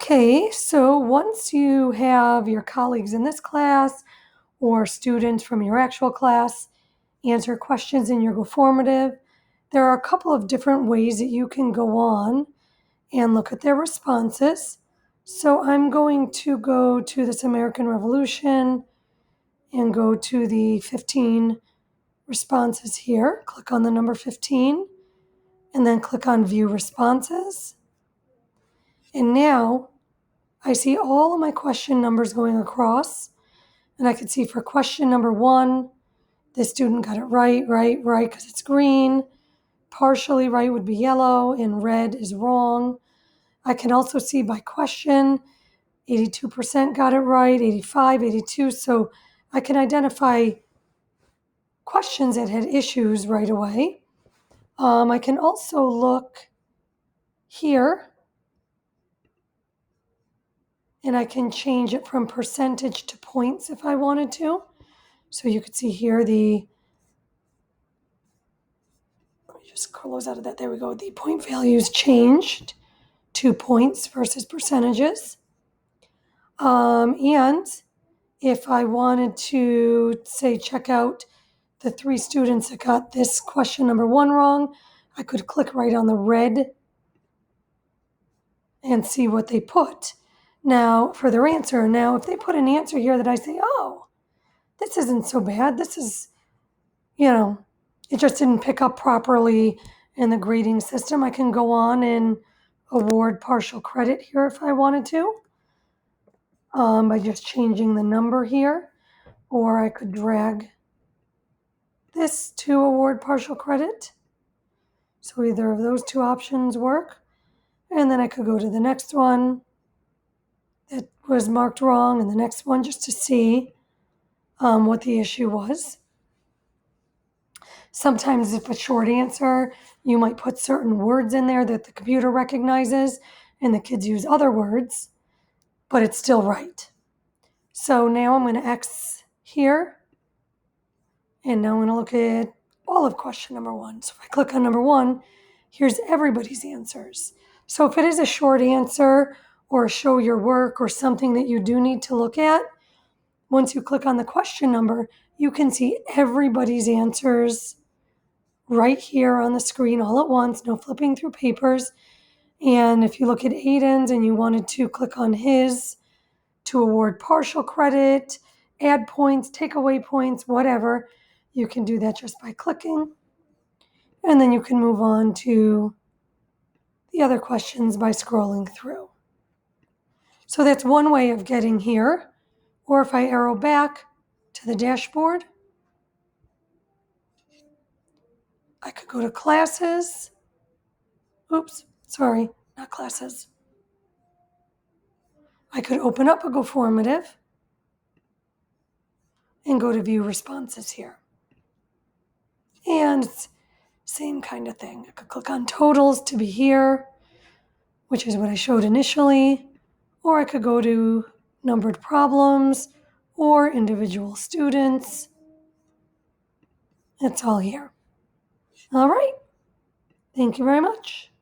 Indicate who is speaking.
Speaker 1: Okay, so once you have your colleagues in this class or students from your actual class answer questions in your Go Formative, there are a couple of different ways that you can go on and look at their responses. So I'm going to go to this American Revolution and go to the 15 responses here. Click on the number 15 and then click on View Responses. And now I see all of my question numbers going across, and I can see for question number 1, the student got it right, because it's green. Partially right would be yellow, and red is wrong. I can also see by question, 82% got it right, 85, 82, so I can identify questions that had issues right away. I can also look here, and I can change it from percentage to points if I wanted to. So you could see here let me just close out of that. There we go. The point values changed to points versus percentages. And if I wanted to, say, check out the 3 students that got this question number 1 wrong, I could click right on the red and see what they put. Now, for their answer, now if they put an answer here that I say, oh, this isn't so bad, this is, it just didn't pick up properly in the grading system, I can go on and award partial credit here if I wanted to, by just changing the number here, or I could drag this to award partial credit. So either of those 2 options work. And then I could go to the next one that was marked wrong and the next one just to see what the issue was. Sometimes if a short answer, you might put certain words in there that the computer recognizes and the kids use other words, but it's still right. So now I'm going to X here, and now I'm going to look at all of question number 1. So if I click on number 1, here's everybody's answers. So if it is a short answer or show your work or something that you do need to look at, once you click on the question number, you can see everybody's answers right here on the screen all at once, no flipping through papers. And if you look at Aiden's and you wanted to click on his to award partial credit, add points, take away points, whatever, you can do that just by clicking. And then you can move on to the other questions by scrolling through. So that's one way of getting here. Or if I arrow back to the dashboard, I could go to classes. Oops, sorry, not classes. I could open up a Go Formative and go to View Responses here. And it's same kind of thing. I could click on Totals to be here, which is what I showed initially, or I could go to Numbered Problems or Individual Students. It's all here. All right. Thank you very much.